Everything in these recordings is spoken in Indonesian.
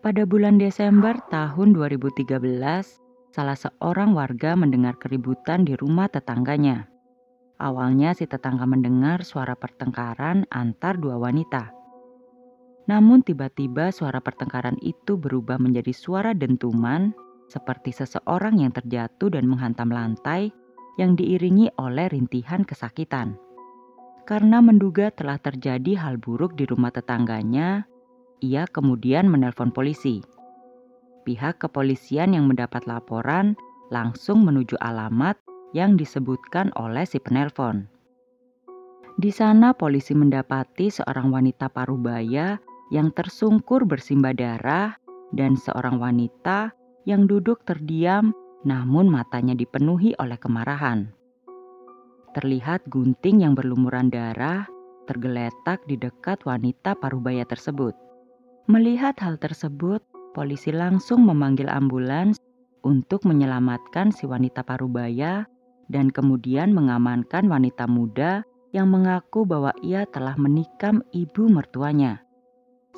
Pada bulan Desember tahun 2013, salah seorang warga mendengar keributan di rumah tetangganya. Awalnya si tetangga mendengar suara pertengkaran antar dua wanita. Namun tiba-tiba suara pertengkaran itu berubah menjadi suara dentuman seperti seseorang yang terjatuh dan menghantam lantai yang diiringi oleh rintihan kesakitan. Karena menduga telah terjadi hal buruk di rumah tetangganya, ia kemudian menelpon polisi. Pihak kepolisian yang mendapat laporan langsung menuju alamat yang disebutkan oleh si penelpon. Di sana polisi mendapati seorang wanita parubaya yang tersungkur bersimbah darah dan seorang wanita yang duduk terdiam namun matanya dipenuhi oleh kemarahan. Terlihat gunting yang berlumuran darah tergeletak di dekat wanita parubaya tersebut. Melihat hal tersebut, polisi langsung memanggil ambulans untuk menyelamatkan si wanita parubaya dan kemudian mengamankan wanita muda yang mengaku bahwa ia telah menikam ibu mertuanya.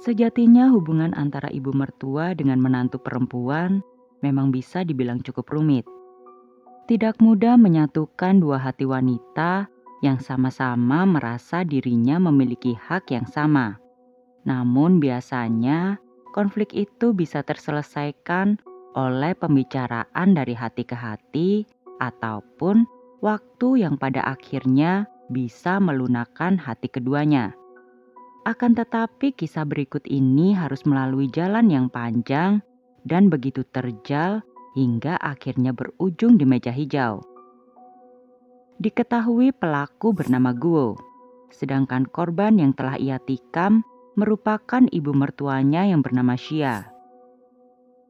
Sejatinya hubungan antara ibu mertua dengan menantu perempuan memang bisa dibilang cukup rumit. Tidak mudah menyatukan dua hati wanita yang sama-sama merasa dirinya memiliki hak yang sama. Namun biasanya konflik itu bisa terselesaikan oleh pembicaraan dari hati ke hati ataupun waktu yang pada akhirnya bisa melunakkan hati keduanya. Akan tetapi kisah berikut ini harus melalui jalan yang panjang dan begitu terjal hingga akhirnya berujung di meja hijau. Diketahui pelaku bernama Guo, sedangkan korban yang telah ia tikam merupakan ibu mertuanya yang bernama Xia.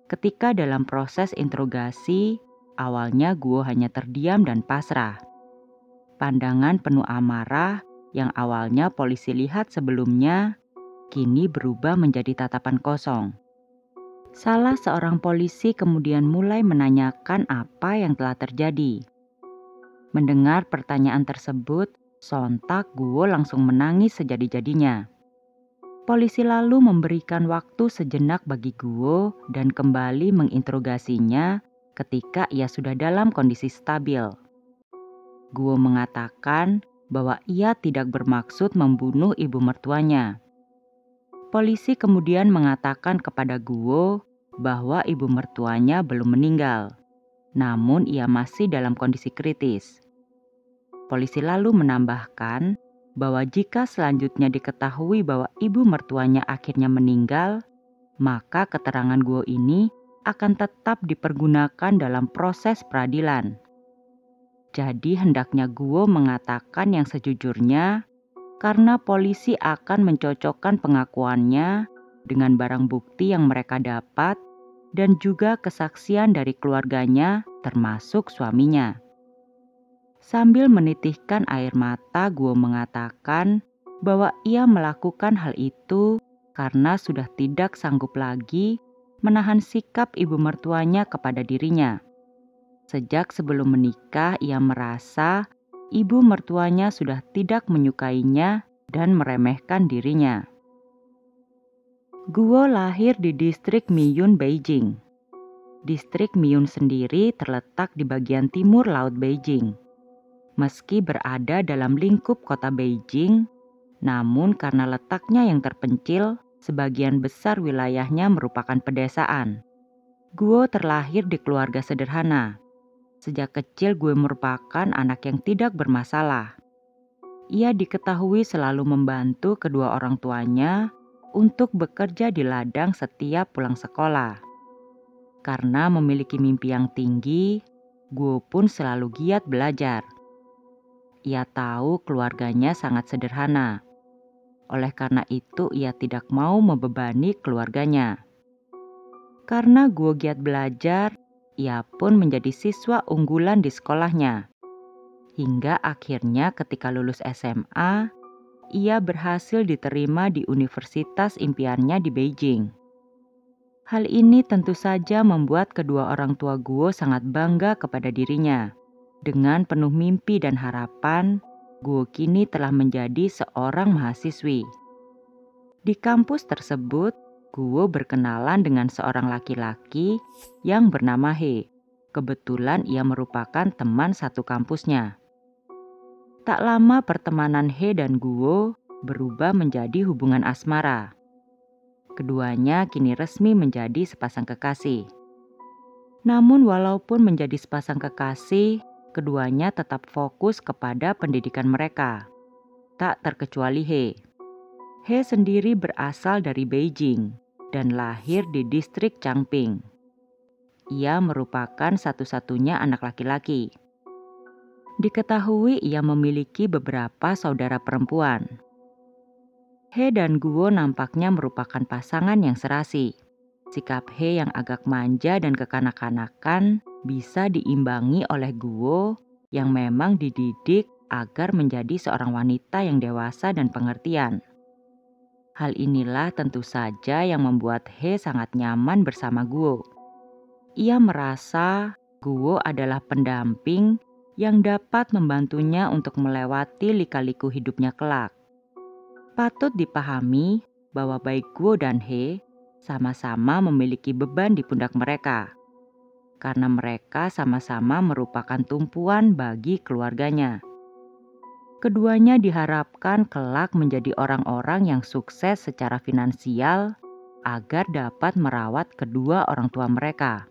Ketika dalam proses interogasi, awalnya Guo hanya terdiam dan pasrah. Pandangan penuh amarah yang awalnya polisi lihat sebelumnya, kini berubah menjadi tatapan kosong. Salah seorang polisi kemudian mulai menanyakan apa yang telah terjadi. Mendengar pertanyaan tersebut, sontak Guo langsung menangis sejadi-jadinya. Polisi lalu memberikan waktu sejenak bagi Guo dan kembali menginterogasinya ketika ia sudah dalam kondisi stabil. Guo mengatakan bahwa ia tidak bermaksud membunuh ibu mertuanya. Polisi kemudian mengatakan kepada Guo bahwa ibu mertuanya belum meninggal, namun ia masih dalam kondisi kritis. Polisi lalu menambahkan bahwa jika selanjutnya diketahui bahwa ibu mertuanya akhirnya meninggal, maka keterangan Guo ini akan tetap dipergunakan dalam proses peradilan. Jadi hendaknya Guo mengatakan yang sejujurnya karena polisi akan mencocokkan pengakuannya dengan barang bukti yang mereka dapat dan juga kesaksian dari keluarganya termasuk suaminya. Sambil menitihkan air mata, Guo mengatakan bahwa ia melakukan hal itu karena sudah tidak sanggup lagi menahan sikap ibu mertuanya kepada dirinya. Sejak sebelum menikah, ia merasa ibu mertuanya sudah tidak menyukainya dan meremehkan dirinya. Guo lahir di distrik Miyun, Beijing. Distrik Miyun sendiri terletak di bagian timur Laut Beijing. Meski berada dalam lingkup kota Beijing, namun karena letaknya yang terpencil, sebagian besar wilayahnya merupakan pedesaan. Guo terlahir di keluarga sederhana. Sejak kecil Guo merupakan anak yang tidak bermasalah. Ia diketahui selalu membantu kedua orang tuanya untuk bekerja di ladang setiap pulang sekolah. Karena memiliki mimpi yang tinggi, Guo pun selalu giat belajar. Ia tahu keluarganya sangat sederhana. Oleh karena itu ia tidak mau membebani keluarganya. Karena Guo giat belajar, ia pun menjadi siswa unggulan di sekolahnya. Hingga akhirnya ketika lulus SMA, ia berhasil diterima di universitas impiannya di Beijing. Hal ini tentu saja membuat kedua orang tua Guo sangat bangga kepada dirinya. Dengan penuh mimpi dan harapan, Guo kini telah menjadi seorang mahasiswi. Di kampus tersebut, Guo berkenalan dengan seorang laki-laki yang bernama He. Kebetulan ia merupakan teman satu kampusnya. Tak lama pertemanan He dan Guo berubah menjadi hubungan asmara. Keduanya kini resmi menjadi sepasang kekasih. Namun walaupun menjadi sepasang kekasih, keduanya tetap fokus kepada pendidikan mereka. Tak terkecuali He. He sendiri berasal dari Beijing dan lahir di distrik Changping. Ia merupakan satu-satunya anak laki-laki. Diketahui ia memiliki beberapa saudara perempuan. He dan Guo nampaknya merupakan pasangan yang serasi. Sikap He yang agak manja dan kekanak-kanakan bisa diimbangi oleh Guo yang memang dididik agar menjadi seorang wanita yang dewasa dan pengertian. Hal inilah tentu saja yang membuat He sangat nyaman bersama Guo. Ia merasa Guo adalah pendamping yang dapat membantunya untuk melewati lika-liku hidupnya kelak. Patut dipahami bahwa baik Guo dan He sama-sama memiliki beban di pundak mereka, karena mereka sama-sama merupakan tumpuan bagi keluarganya. Keduanya diharapkan kelak menjadi orang-orang yang sukses secara finansial agar dapat merawat kedua orang tua mereka.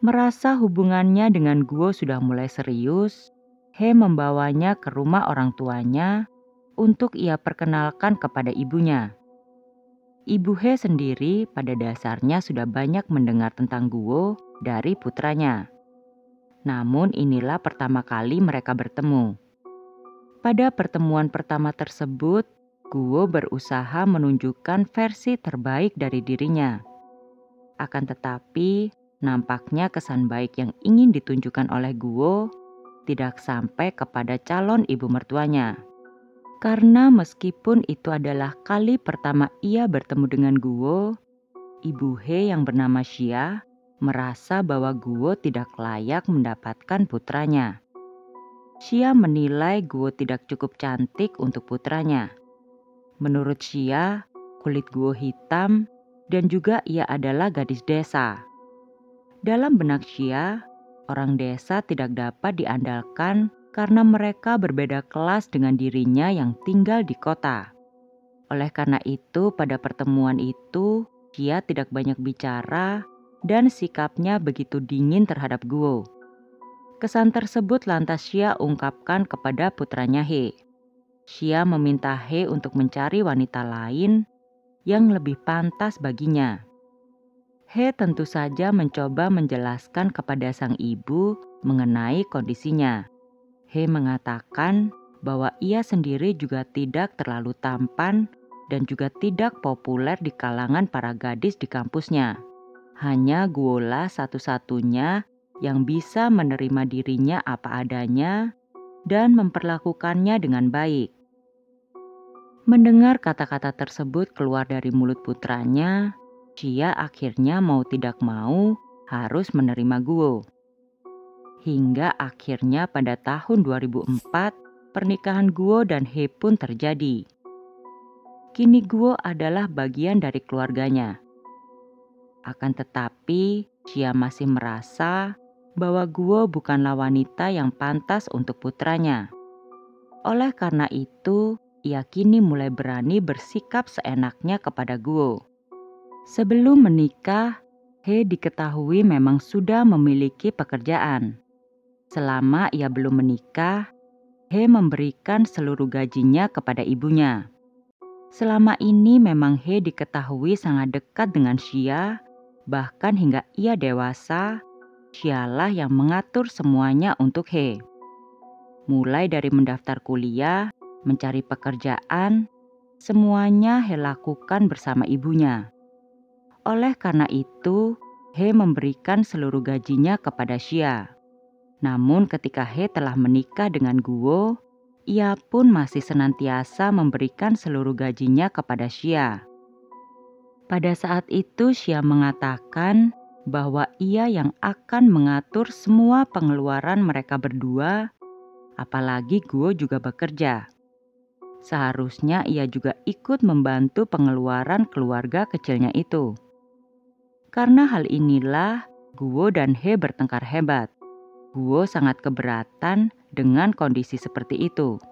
Merasa hubungannya dengan Guo sudah mulai serius, He membawanya ke rumah orang tuanya untuk ia perkenalkan kepada ibunya. Ibu He sendiri pada dasarnya sudah banyak mendengar tentang Guo dari putranya. Namun inilah pertama kali mereka bertemu. Pada pertemuan pertama tersebut, Guo berusaha menunjukkan versi terbaik dari dirinya. Akan tetapi, nampaknya kesan baik yang ingin ditunjukkan oleh Guo tidak sampai kepada calon ibu mertuanya. Karena meskipun itu adalah kali pertama ia bertemu dengan Guo, ibu He yang bernama Xia merasa bahwa Guo tidak layak mendapatkan putranya. Xia menilai Guo tidak cukup cantik untuk putranya. Menurut Xia, kulit Guo hitam dan juga ia adalah gadis desa. Dalam benak Xia, orang desa tidak dapat diandalkan karena mereka berbeda kelas dengan dirinya yang tinggal di kota. Oleh karena itu, pada pertemuan itu, Xia tidak banyak bicara dan sikapnya begitu dingin terhadap Guo. Kesan tersebut lantas Xia ungkapkan kepada putranya He. Xia meminta He untuk mencari wanita lain yang lebih pantas baginya. He tentu saja mencoba menjelaskan kepada sang ibu mengenai kondisinya. He mengatakan bahwa ia sendiri juga tidak terlalu tampan dan juga tidak populer di kalangan para gadis di kampusnya. Hanya Guola satu-satunya yang bisa menerima dirinya apa adanya dan memperlakukannya dengan baik. Mendengar kata-kata tersebut keluar dari mulut putranya, Xia akhirnya mau tidak mau harus menerima Guo. Hingga akhirnya pada tahun 2004, pernikahan Guo dan He pun terjadi. Kini Guo adalah bagian dari keluarganya. Akan tetapi, Xia masih merasa bahwa Guo bukanlah wanita yang pantas untuk putranya. Oleh karena itu, ia kini mulai berani bersikap seenaknya kepada Guo. Sebelum menikah, He diketahui memang sudah memiliki pekerjaan. Selama ia belum menikah, He memberikan seluruh gajinya kepada ibunya. Selama ini memang He diketahui sangat dekat dengan Xia, bahkan hingga ia dewasa, Xialah yang mengatur semuanya untuk He. Mulai dari mendaftar kuliah, mencari pekerjaan, semuanya He lakukan bersama ibunya. Oleh karena itu, He memberikan seluruh gajinya kepada Xia. Namun ketika He telah menikah dengan Guo, ia pun masih senantiasa memberikan seluruh gajinya kepada Xia. Pada saat itu Xia mengatakan bahwa ia yang akan mengatur semua pengeluaran mereka berdua, apalagi Guo juga bekerja. Seharusnya ia juga ikut membantu pengeluaran keluarga kecilnya itu. Karena hal inilah, Guo dan He bertengkar hebat. Guo sangat keberatan dengan kondisi seperti itu.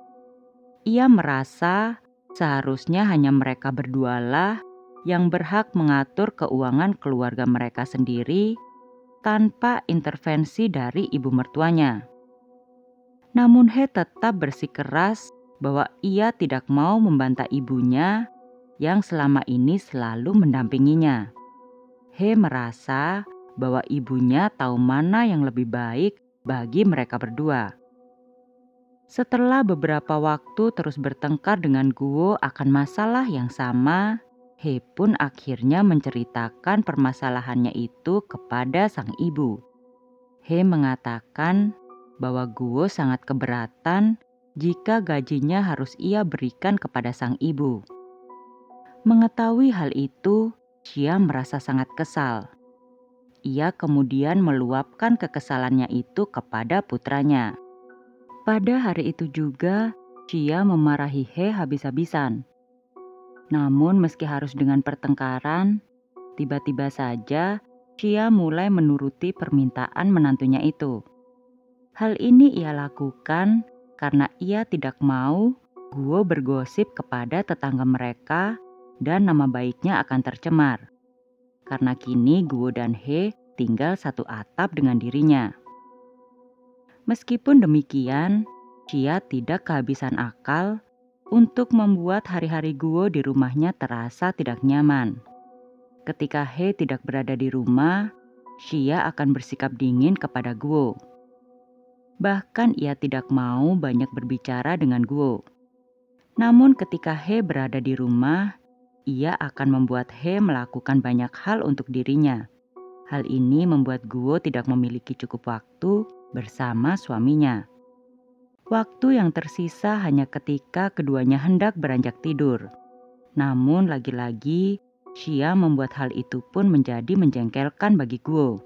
Ia merasa seharusnya hanya mereka berdualah yang berhak mengatur keuangan keluarga mereka sendiri tanpa intervensi dari ibu mertuanya. Namun He tetap bersikeras bahwa ia tidak mau membantah ibunya yang selama ini selalu mendampinginya. He merasa bahwa ibunya tahu mana yang lebih baik bagi mereka berdua. Setelah beberapa waktu terus bertengkar dengan Guo akan masalah yang sama, He pun akhirnya menceritakan permasalahannya itu kepada sang ibu. He mengatakan bahwa Guo sangat keberatan jika gajinya harus ia berikan kepada sang ibu. Mengetahui hal itu, Xia merasa sangat kesal. Ia kemudian meluapkan kekesalannya itu kepada putranya. Pada hari itu juga, Xia memarahi He habis-habisan. Namun meski harus dengan pertengkaran, tiba-tiba saja Xia mulai menuruti permintaan menantunya itu. Hal ini ia lakukan karena ia tidak mau Guo bergosip kepada tetangga mereka dan nama baiknya akan tercemar. Karena kini Guo dan He tinggal satu atap dengan dirinya. Meskipun demikian, Xia tidak kehabisan akal untuk membuat hari-hari Guo di rumahnya terasa tidak nyaman. Ketika He tidak berada di rumah, Xia akan bersikap dingin kepada Guo. Bahkan ia tidak mau banyak berbicara dengan Guo. Namun ketika He berada di rumah, ia akan membuat He melakukan banyak hal untuk dirinya. Hal ini membuat Guo tidak memiliki cukup waktu bersama suaminya. Waktu yang tersisa hanya ketika keduanya hendak beranjak tidur. Namun lagi-lagi, Xia membuat hal itu pun menjadi menjengkelkan bagi Guo.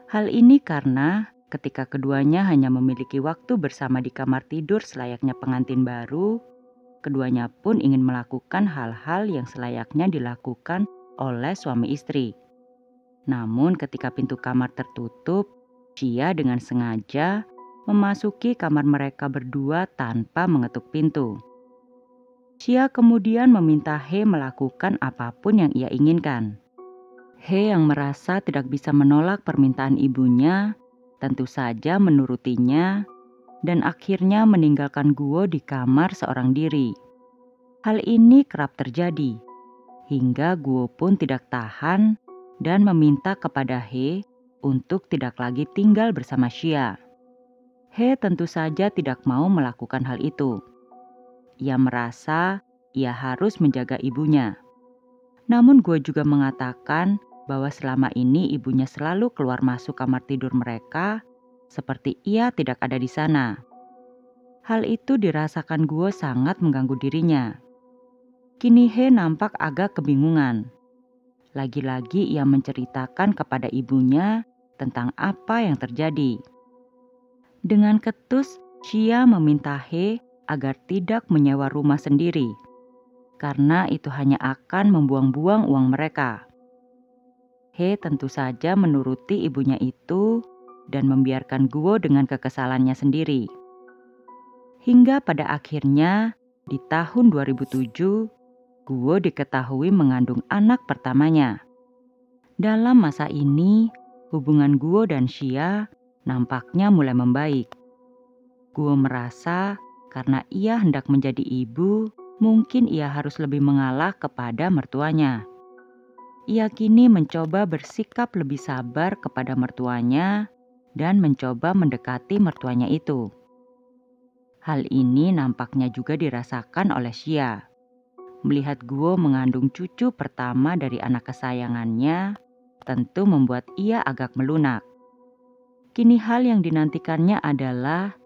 Hal ini karena ketika keduanya hanya memiliki waktu bersama di kamar tidur selayaknya pengantin baru, keduanya pun ingin melakukan hal-hal yang selayaknya dilakukan oleh suami istri. Namun ketika pintu kamar tertutup, Xia dengan sengaja memasuki kamar mereka berdua tanpa mengetuk pintu. Xia kemudian meminta He melakukan apapun yang ia inginkan. He yang merasa tidak bisa menolak permintaan ibunya, tentu saja menurutinya dan akhirnya meninggalkan Guo di kamar seorang diri. Hal ini kerap terjadi, hingga Guo pun tidak tahan dan meminta kepada He untuk tidak lagi tinggal bersama Xia. He tentu saja tidak mau melakukan hal itu. Ia merasa ia harus menjaga ibunya. Namun Guo juga mengatakan bahwa selama ini ibunya selalu keluar masuk kamar tidur mereka seperti ia tidak ada di sana. Hal itu dirasakan Guo sangat mengganggu dirinya. Kini He nampak agak kebingungan. Lagi-lagi ia menceritakan kepada ibunya tentang apa yang terjadi. Dengan ketus, Xia meminta He agar tidak menyewa rumah sendiri, karena itu hanya akan membuang-buang uang mereka. He tentu saja menuruti ibunya itu dan membiarkan Guo dengan kekesalannya sendiri. Hingga pada akhirnya, di tahun 2007, Guo diketahui mengandung anak pertamanya. Dalam masa ini, hubungan Guo dan Xia nampaknya mulai membaik. Guo merasa karena ia hendak menjadi ibu, mungkin ia harus lebih mengalah kepada mertuanya. Ia kini mencoba bersikap lebih sabar kepada mertuanya dan mencoba mendekati mertuanya itu. Hal ini nampaknya juga dirasakan oleh Xia. Melihat Guo mengandung cucu pertama dari anak kesayangannya, tentu membuat ia agak melunak. Kini hal yang dinantikannya adalah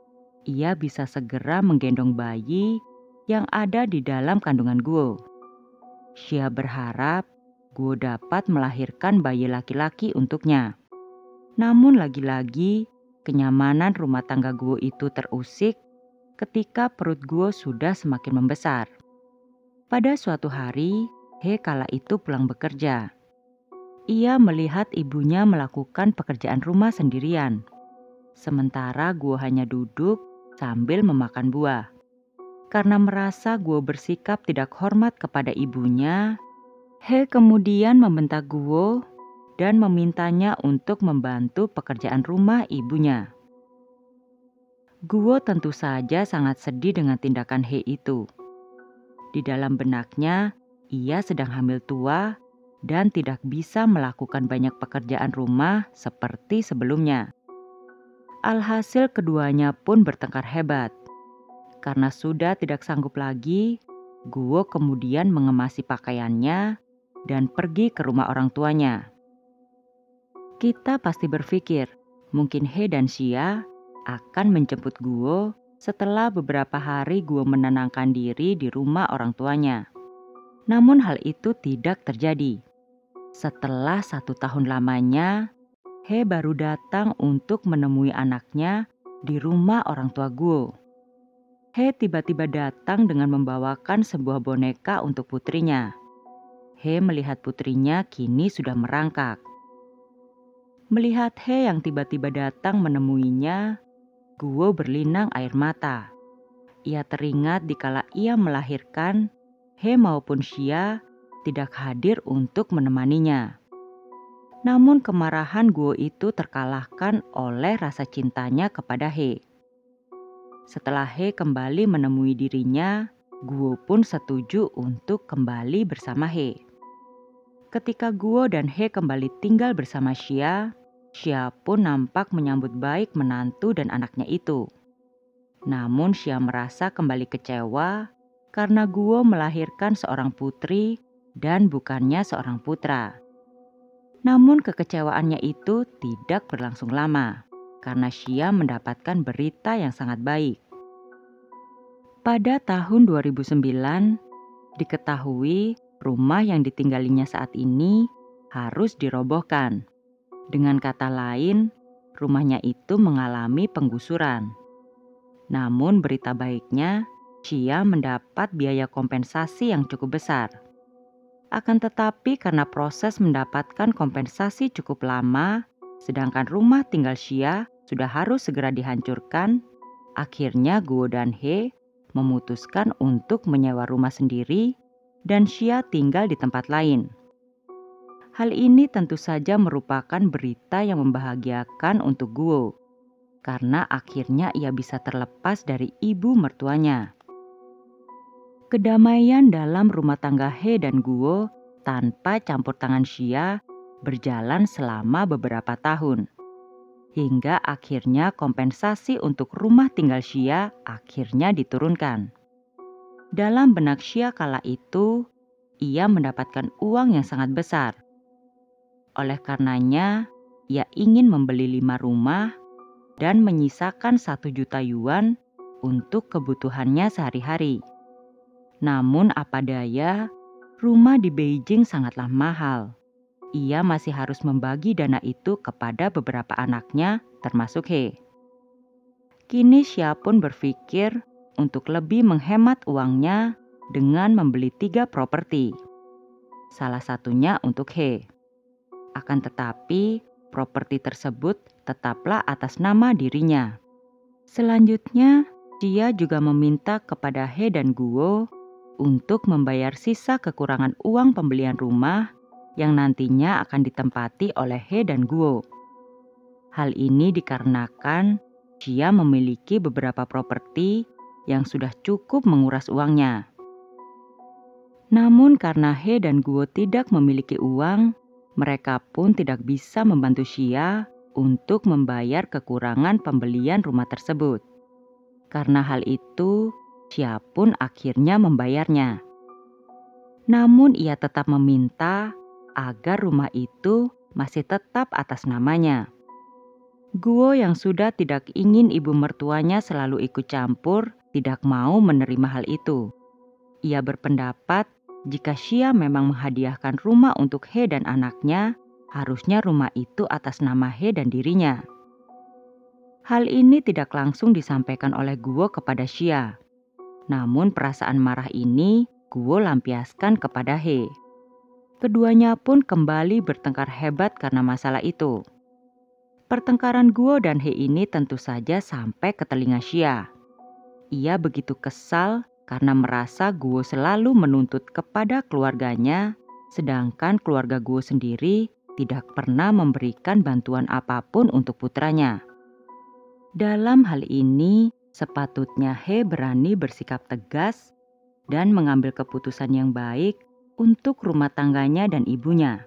ia bisa segera menggendong bayi yang ada di dalam kandungan Guo. Xia berharap Guo dapat melahirkan bayi laki-laki untuknya. Namun lagi-lagi kenyamanan rumah tangga Guo itu terusik ketika perut Guo sudah semakin membesar. Pada suatu hari, He kala itu pulang bekerja. Ia melihat ibunya melakukan pekerjaan rumah sendirian. Sementara Guo hanya duduk sambil memakan buah. Karena merasa Guo bersikap tidak hormat kepada ibunya, He kemudian membentak Guo dan memintanya untuk membantu pekerjaan rumah ibunya. Guo tentu saja sangat sedih dengan tindakan He itu. Di dalam benaknya, ia sedang hamil tua dan tidak bisa melakukan banyak pekerjaan rumah seperti sebelumnya. Alhasil keduanya pun bertengkar hebat. Karena sudah tidak sanggup lagi, Guo kemudian mengemasi pakaiannya dan pergi ke rumah orang tuanya. Kita pasti berpikir, mungkin He dan Xia akan menjemput Guo setelah beberapa hari Guo menenangkan diri di rumah orang tuanya. Namun hal itu tidak terjadi. Setelah 1 tahun lamanya, He baru datang untuk menemui anaknya di rumah orang tua Guo. He tiba-tiba datang dengan membawakan sebuah boneka untuk putrinya. He melihat putrinya kini sudah merangkak. Melihat He yang tiba-tiba datang menemuinya, Guo berlinang air mata. Ia teringat dikala ia melahirkan, He maupun Xia tidak hadir untuk menemaninya. Namun kemarahan Guo itu terkalahkan oleh rasa cintanya kepada He. Setelah He kembali menemui dirinya, Guo pun setuju untuk kembali bersama He. Ketika Guo dan He kembali tinggal bersama Xia, Xia pun nampak menyambut baik menantu dan anaknya itu. Namun Xia merasa kembali kecewa karena Guo melahirkan seorang putri dan bukannya seorang putra. Namun kekecewaannya itu tidak berlangsung lama karena Xia mendapatkan berita yang sangat baik. Pada tahun 2009, diketahui rumah yang ditinggalinya saat ini harus dirobohkan. Dengan kata lain, rumahnya itu mengalami penggusuran. Namun berita baiknya, Xia mendapat biaya kompensasi yang cukup besar. Akan tetapi karena proses mendapatkan kompensasi cukup lama, sedangkan rumah tinggal Xia sudah harus segera dihancurkan, akhirnya Guo dan He memutuskan untuk menyewa rumah sendiri dan Xia tinggal di tempat lain. Hal ini tentu saja merupakan berita yang membahagiakan untuk Guo, karena akhirnya ia bisa terlepas dari ibu mertuanya. Kedamaian dalam rumah tangga He dan Guo tanpa campur tangan Xia berjalan selama beberapa tahun. Hingga akhirnya kompensasi untuk rumah tinggal Xia akhirnya diturunkan. Dalam benak Xia kala itu, ia mendapatkan uang yang sangat besar. Oleh karenanya, ia ingin membeli 5 rumah dan menyisakan 1 juta yuan untuk kebutuhannya sehari-hari. Namun apa daya, rumah di Beijing sangatlah mahal. Ia masih harus membagi dana itu kepada beberapa anaknya, termasuk He. Kini Xia pun berpikir untuk lebih menghemat uangnya dengan membeli 3 properti. Salah satunya untuk He. Akan tetapi, properti tersebut tetaplah atas nama dirinya. Selanjutnya, Xia juga meminta kepada He dan Guo untuk membayar sisa kekurangan uang pembelian rumah yang nantinya akan ditempati oleh He dan Guo. Hal ini dikarenakan Xia memiliki beberapa properti yang sudah cukup menguras uangnya. Namun karena He dan Guo tidak memiliki uang, mereka pun tidak bisa membantu Xia untuk membayar kekurangan pembelian rumah tersebut. Karena hal itu, Xia pun akhirnya membayarnya. Namun ia tetap meminta agar rumah itu masih tetap atas namanya. Guo yang sudah tidak ingin ibu mertuanya selalu ikut campur, tidak mau menerima hal itu. Ia berpendapat jika Xia memang menghadiahkan rumah untuk He dan anaknya, harusnya rumah itu atas nama He dan dirinya. Hal ini tidak langsung disampaikan oleh Guo kepada Xia. Namun perasaan marah ini Guo lampiaskan kepada He. Keduanya pun kembali bertengkar hebat karena masalah itu. Pertengkaran Guo dan He ini tentu saja sampai ke telinga Xia. Ia begitu kesal karena merasa Guo selalu menuntut kepada keluarganya, sedangkan keluarga Guo sendiri tidak pernah memberikan bantuan apapun untuk putranya. Dalam hal ini, sepatutnya He berani bersikap tegas dan mengambil keputusan yang baik untuk rumah tangganya dan ibunya.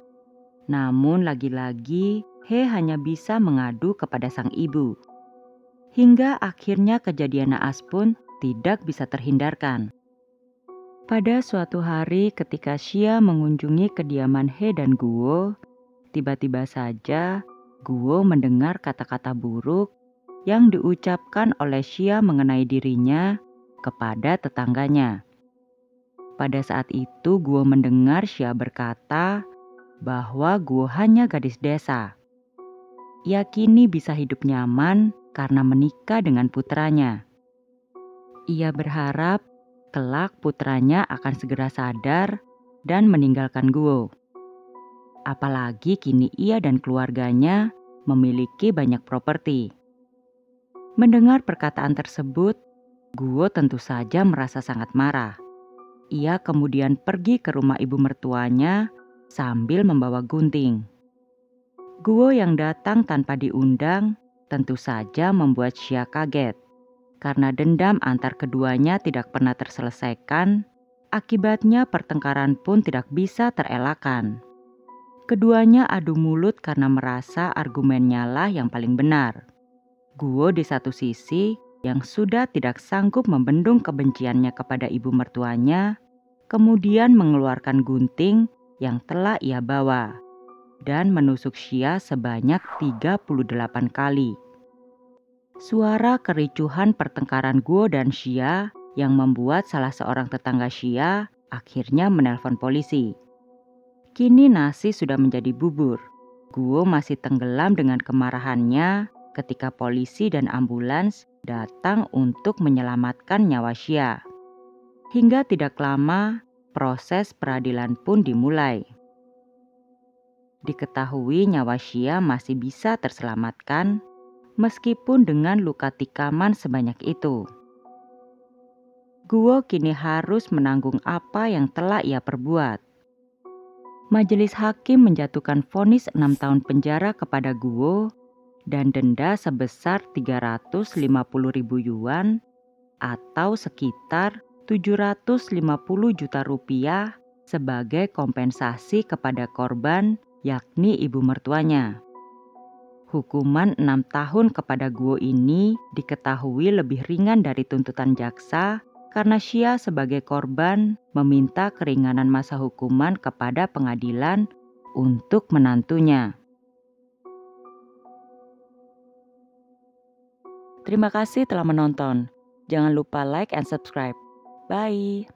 Namun lagi-lagi He hanya bisa mengadu kepada sang ibu. Hingga akhirnya kejadian naas pun tidak bisa terhindarkan. Pada suatu hari ketika Xia mengunjungi kediaman He dan Guo, tiba-tiba saja Guo mendengar kata-kata buruk yang diucapkan oleh Xia mengenai dirinya kepada tetangganya. Pada saat itu Guo mendengar Xia berkata bahwa Guo hanya gadis desa. Ia kini bisa hidup nyaman karena menikah dengan putranya. Ia berharap kelak putranya akan segera sadar dan meninggalkan Guo. Apalagi kini ia dan keluarganya memiliki banyak properti. Mendengar perkataan tersebut, Guo tentu saja merasa sangat marah. Ia kemudian pergi ke rumah ibu mertuanya sambil membawa gunting. Guo yang datang tanpa diundang tentu saja membuat Xia kaget. Karena dendam antar keduanya tidak pernah terselesaikan, akibatnya pertengkaran pun tidak bisa terelakkan. Keduanya adu mulut karena merasa argumennya lah yang paling benar. Guo di satu sisi yang sudah tidak sanggup membendung kebenciannya kepada ibu mertuanya, kemudian mengeluarkan gunting yang telah ia bawa dan menusuk Xia sebanyak 38 kali. Suara kericuhan pertengkaran Guo dan Xia yang membuat salah seorang tetangga Xia akhirnya menelpon polisi. Kini nasi sudah menjadi bubur. Guo masih tenggelam dengan kemarahannya ketika polisi dan ambulans datang untuk menyelamatkan nyawa Xia. Hingga tidak lama, proses peradilan pun dimulai. Diketahui nyawa Xia masih bisa terselamatkan meskipun dengan luka tikaman sebanyak itu. Guo kini harus menanggung apa yang telah ia perbuat. Majelis hakim menjatuhkan vonis 6 tahun penjara kepada Guo dan denda sebesar 350.000 yuan atau sekitar 750 juta rupiah sebagai kompensasi kepada korban, yakni ibu mertuanya. Hukuman 6 tahun kepada Guo ini diketahui lebih ringan dari tuntutan jaksa karena Xia sebagai korban meminta keringanan masa hukuman kepada pengadilan untuk menantunya. Terima kasih telah menonton. Jangan lupa like and subscribe. Bye.